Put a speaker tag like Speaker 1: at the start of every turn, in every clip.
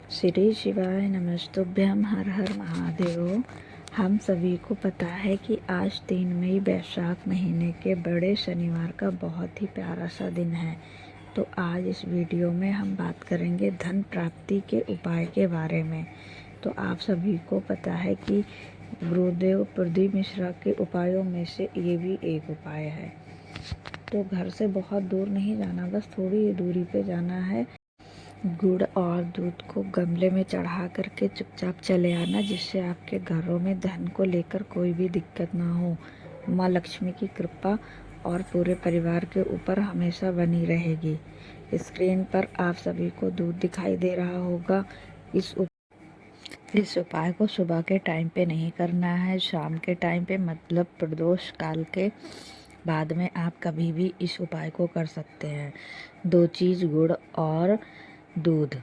Speaker 1: श्री शिवाय नमस्तुभ्यम। हर हर महादेव। हम सभी को पता है कि आज 3 मई वैशाख महीने के बड़े शनिवार का बहुत ही प्यारा सा दिन है। तो आज इस वीडियो में हम बात करेंगे धन प्राप्ति के उपाय के बारे में। तो आप सभी को पता है कि गुरुदेव प्रदीप मिश्रा के उपायों में से ये भी एक उपाय है। तो घर से बहुत दूर नहीं जाना, बस थोड़ी दूरी पे जाना है। गुड़ और दूध को गमले में चढ़ा करके चुपचाप चले आना, जिससे आपके घरों में धन को लेकर कोई भी दिक्कत ना हो। माँ लक्ष्मी की कृपा और पूरे परिवार के ऊपर हमेशा बनी रहेगी। स्क्रीन पर आप सभी को दूध दिखाई दे रहा होगा। इस उपाय को सुबह के टाइम पे नहीं करना है, शाम के टाइम पे, मतलब प्रदोष काल के बाद में आप कभी भी इस उपाय को कर सकते हैं। 2 चीज़ गुड़ और दूध,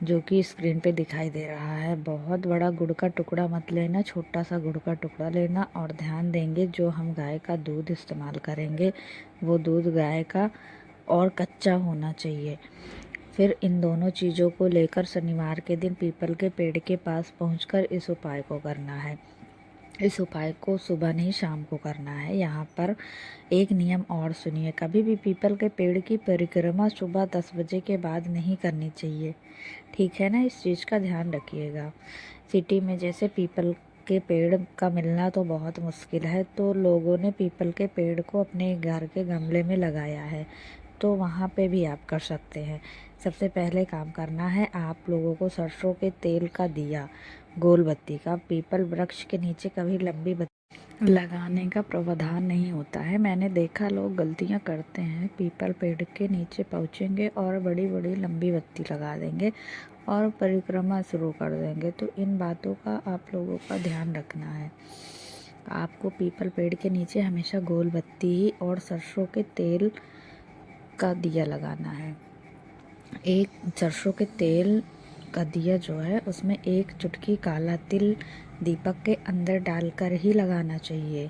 Speaker 1: जो कि स्क्रीन पे दिखाई दे रहा है। बहुत बड़ा गुड़ का टुकड़ा मत लेना, छोटा सा गुड़ का टुकड़ा लेना। और ध्यान देंगे, जो हम गाय का दूध इस्तेमाल करेंगे वो दूध गाय का और कच्चा होना चाहिए। फिर इन दोनों चीज़ों को लेकर शनिवार के दिन पीपल के पेड़ के पास पहुंचकर इस उपाय को करना है। इस उपाय को सुबह नहीं, शाम को करना है। यहाँ पर एक नियम और सुनिए, कभी भी पीपल के पेड़ की परिक्रमा सुबह 10 बजे के बाद नहीं करनी चाहिए, ठीक है ना। इस चीज़ का ध्यान रखिएगा। सिटी में जैसे पीपल के पेड़ का मिलना तो बहुत मुश्किल है, तो लोगों ने पीपल के पेड़ को अपने घर के गमले में लगाया है, तो वहाँ पे भी आप कर सकते हैं। सबसे पहले काम करना है आप लोगों को सरसों के तेल का दिया, गोल बत्ती का, पीपल वृक्ष के नीचे कभी लंबी बत्ती लगाने का प्रावधान नहीं होता है। मैंने देखा लोग गलतियाँ करते हैं, पीपल पेड़ के नीचे पहुँचेंगे और बड़ी बड़ी लंबी बत्ती लगा देंगे और परिक्रमा शुरू कर देंगे। तो इन बातों का आप लोगों का ध्यान रखना है। आपको पीपल पेड़ के नीचे हमेशा गोल बत्ती और सरसों के तेल का दिया लगाना है। एक सरसों के तेल का दिया जो है उसमें एक चुटकी काला तिल दीपक के अंदर डालकर ही लगाना चाहिए।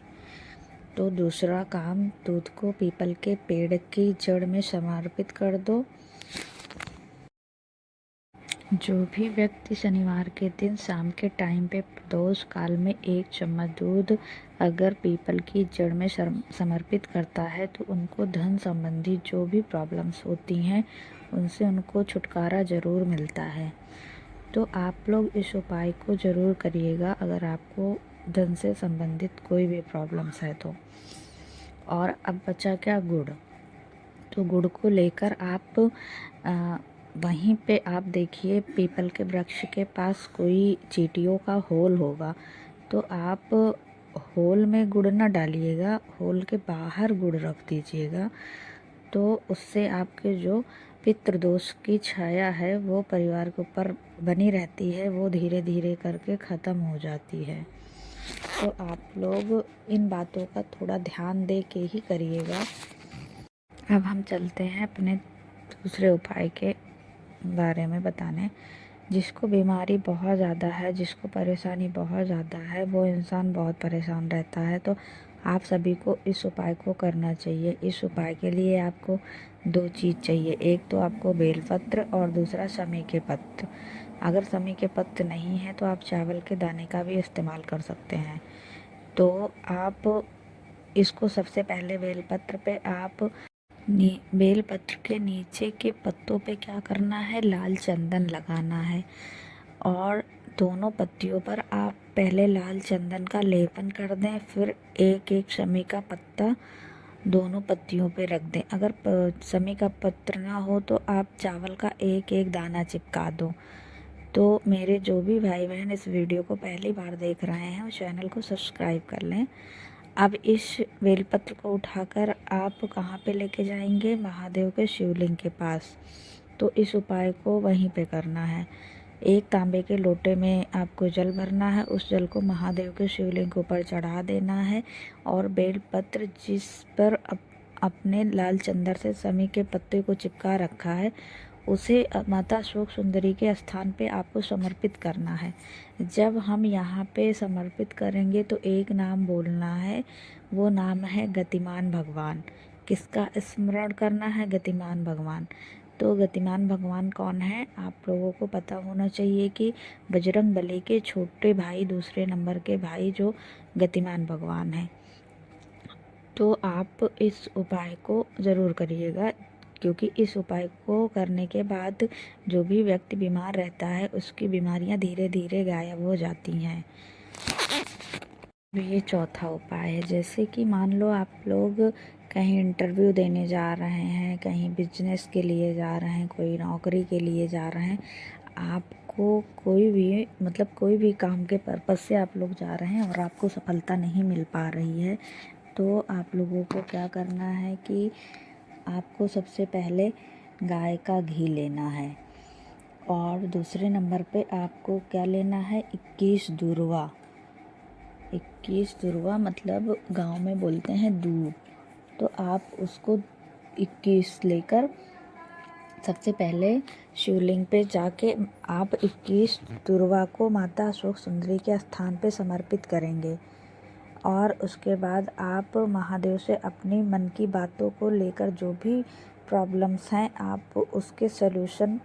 Speaker 1: तो दूसरा काम, दूध को पीपल के पेड़ की जड़ में समर्पित कर दो। जो भी व्यक्ति शनिवार के दिन शाम के टाइम पे प्रदोष काल में 1 चम्मच दूध अगर पीपल की जड़ में समर्पित करता है, तो उनको धन संबंधी जो भी प्रॉब्लम्स होती हैं उनसे उनको छुटकारा ज़रूर मिलता है। तो आप लोग इस उपाय को ज़रूर करिएगा अगर आपको धन से संबंधित कोई भी प्रॉब्लम्स है तो। और अब बचा क्या, गुड़। तो गुड़ को लेकर आप वहीं पे आप देखिए पीपल के वृक्ष के पास कोई चींटियों का होल होगा, तो आप होल में गुड़ ना डालिएगा, होल के बाहर गुड़ रख दीजिएगा। तो उससे आपके जो पितृदोष की छाया है वो परिवार के ऊपर बनी रहती है, वो धीरे धीरे करके ख़त्म हो जाती है। तो आप लोग इन बातों का थोड़ा ध्यान दे के ही करिएगा। अब हम चलते हैं अपने दूसरे उपाय के बारे में बताने। जिसको बीमारी बहुत ज़्यादा है, जिसको परेशानी बहुत ज़्यादा है, वो इंसान बहुत परेशान रहता है, तो आप सभी को इस उपाय को करना चाहिए। इस उपाय के लिए आपको 2 चीज़ चाहिए, एक तो आपको बेलपत्र और दूसरा समी के पत्र। अगर समी के पत्र नहीं है तो आप चावल के दाने का भी इस्तेमाल कर सकते हैं। तो आप इसको सबसे पहले बेलपत्र पे आप बेलपत्र के नीचे के पत्तों पे क्या करना है, लाल चंदन लगाना है और दोनों पत्तियों पर आप पहले लाल चंदन का लेपन कर दें, फिर एक एक शमी का पत्ता दोनों पत्तियों पे रख दें। अगर शमी का पत्र ना हो तो आप चावल का एक एक दाना चिपका दो। तो मेरे जो भी भाई बहन इस वीडियो को पहली बार देख रहे हैं वो चैनल को सब्सक्राइब कर लें। अब इस बेलपत्र को उठाकर आप कहाँ पे लेके जाएंगे, महादेव के शिवलिंग के पास। तो इस उपाय को वहीं पे करना है। एक तांबे के लोटे में आपको जल भरना है, उस जल को महादेव के शिवलिंग के ऊपर चढ़ा देना है और बेलपत्र जिस पर अपने लाल चंदन से समी के पत्ते को चिपका रखा है उसे माता अशोक सुंदरी के स्थान पे आपको समर्पित करना है। जब हम यहाँ पे समर्पित करेंगे तो एक नाम बोलना है, वो नाम है गतिमान भगवान। किसका स्मरण करना है, गतिमान भगवान। तो गतिमान भगवान कौन है आप लोगों को पता होना चाहिए कि बजरंगबली के छोटे भाई, दूसरे नंबर के भाई जो गतिमान भगवान हैं। तो आप इस उपाय को ज़रूर करिएगा, क्योंकि इस उपाय को करने के बाद जो भी व्यक्ति बीमार रहता है उसकी बीमारियां धीरे धीरे गायब हो जाती हैं। ये चौथा उपाय है, जैसे कि मान लो आप लोग कहीं इंटरव्यू देने जा रहे हैं, कहीं बिजनेस के लिए जा रहे हैं, कोई नौकरी के लिए जा रहे हैं, आपको कोई भी काम के पर्पज़ से आप लोग जा रहे हैं और आपको सफलता नहीं मिल पा रही है, तो आप लोगों को क्या करना है कि आपको सबसे पहले गाय का घी लेना है और दूसरे नंबर पे आपको क्या लेना है, 21 दुर्वा मतलब गांव में बोलते हैं दूब। तो आप उसको 21 लेकर सबसे पहले शिवलिंग पे जाके आप 21 दुर्वा को माता अशोक सुंदरी के स्थान पे समर्पित करेंगे और उसके बाद आप महादेव से अपनी मन की बातों को लेकर जो भी प्रॉब्लम्स हैं, आप उसके सलूशन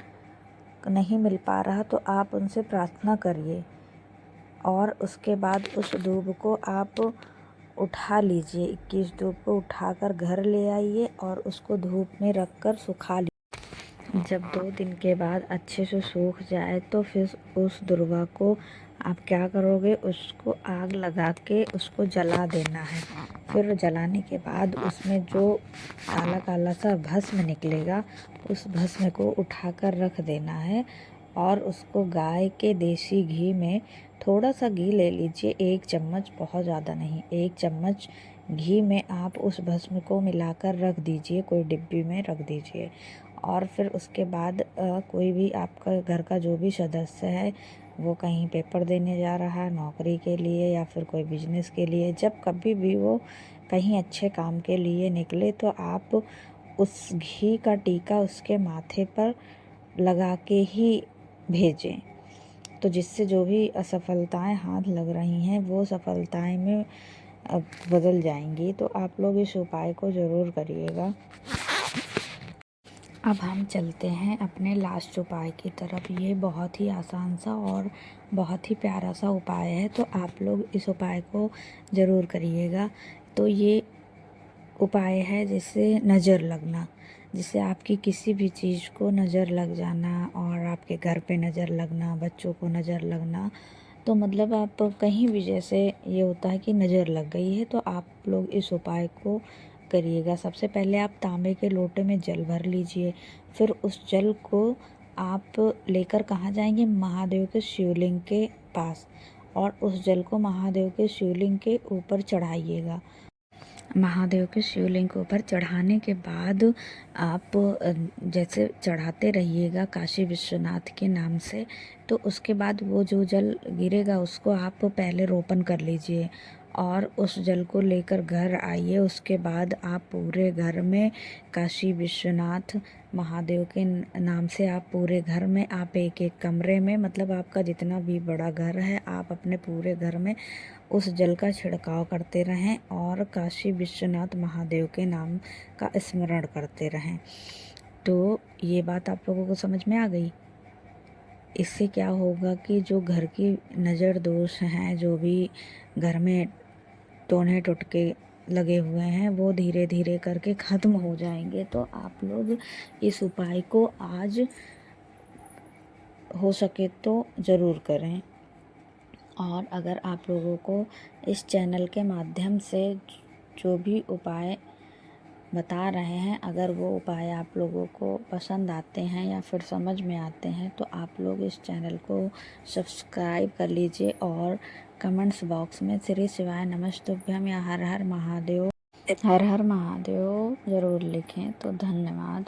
Speaker 1: नहीं मिल पा रहा तो आप उनसे प्रार्थना करिए और उसके बाद उस दूब को आप उठा लीजिए। 21 दूब को उठाकर घर ले आइए और उसको धूप में रख कर सुखा लीजिए। जब 2 दिन के बाद अच्छे से सूख जाए तो फिर उस दुर्वा को आप क्या करोगे, उसको आग लगा के उसको जला देना है। फिर जलाने के बाद उसमें जो काला काला सा भस्म निकलेगा, उस भस्म को उठाकर रख देना है और उसको गाय के देसी घी में थोड़ा सा घी ले लीजिए, 1 चम्मच, बहुत ज़्यादा नहीं, 1 चम्मच घी में आप उस भस्म को मिलाकर रख दीजिए, कोई डिब्बी में रख दीजिए। और फिर उसके बाद कोई भी आपका घर का जो भी सदस्य है वो कहीं पेपर देने जा रहा है, नौकरी के लिए या फिर कोई बिजनेस के लिए, जब कभी भी वो कहीं अच्छे काम के लिए निकले तो आप उस घी का टीका उसके माथे पर लगा के ही भेजें। तो जिससे जो भी असफलताएं हाथ लग रही हैं वो सफलताएं में बदल जाएंगी। तो आप लोग इस उपाय को ज़रूर करिएगा। अब हम चलते हैं अपने लास्ट उपाय की तरफ। ये बहुत ही आसान सा और बहुत ही प्यारा सा उपाय है, तो आप लोग इस उपाय को ज़रूर करिएगा। तो ये उपाय है जिससे नज़र लगना, जिससे आपकी किसी भी चीज़ को नज़र लग जाना और आपके घर पे नज़र लगना, बच्चों को नज़र लगना, तो मतलब आप कहीं भी जैसे ये होता है कि नज़र लग गई है, तो आप लोग इस उपाय को करिएगा। सबसे पहले आप तांबे के लोटे में जल भर लीजिए, फिर उस जल को आप लेकर कहाँ जाएंगे, महादेव के शिवलिंग के पास, और उस जल को महादेव के शिवलिंग के ऊपर चढ़ाइएगा। महादेव के शिवलिंग के ऊपर चढ़ाने के बाद आप जैसे चढ़ाते रहिएगा काशी विश्वनाथ के नाम से, तो उसके बाद वो जो जल गिरेगा उसको आप पहले रोपण कर लीजिए और उस जल को लेकर घर आइए। उसके बाद आप पूरे घर में काशी विश्वनाथ महादेव के नाम से आप पूरे घर में, आप एक एक कमरे में, मतलब आपका जितना भी बड़ा घर है, आप अपने पूरे घर में उस जल का छिड़काव करते रहें और काशी विश्वनाथ महादेव के नाम का स्मरण करते रहें। तो ये बात आप लोगों को समझ में आ गई। इससे क्या होगा कि जो घर की नज़र दोष हैं, जो भी घर में टोने टुटके लगे हुए हैं, वो धीरे धीरे करके ख़त्म हो जाएंगे। तो आप लोग इस उपाय को आज हो सके तो ज़रूर करें। और अगर आप लोगों को इस चैनल के माध्यम से जो भी उपाय बता रहे हैं, अगर वो उपाय आप लोगों को पसंद आते हैं या फिर समझ में आते हैं, तो आप लोग इस चैनल को सब्सक्राइब कर लीजिए और कमेंट्स बॉक्स में श्री शिवाय नमस्तुभ्यम या हर हर महादेव ज़रूर लिखें। तो धन्यवाद।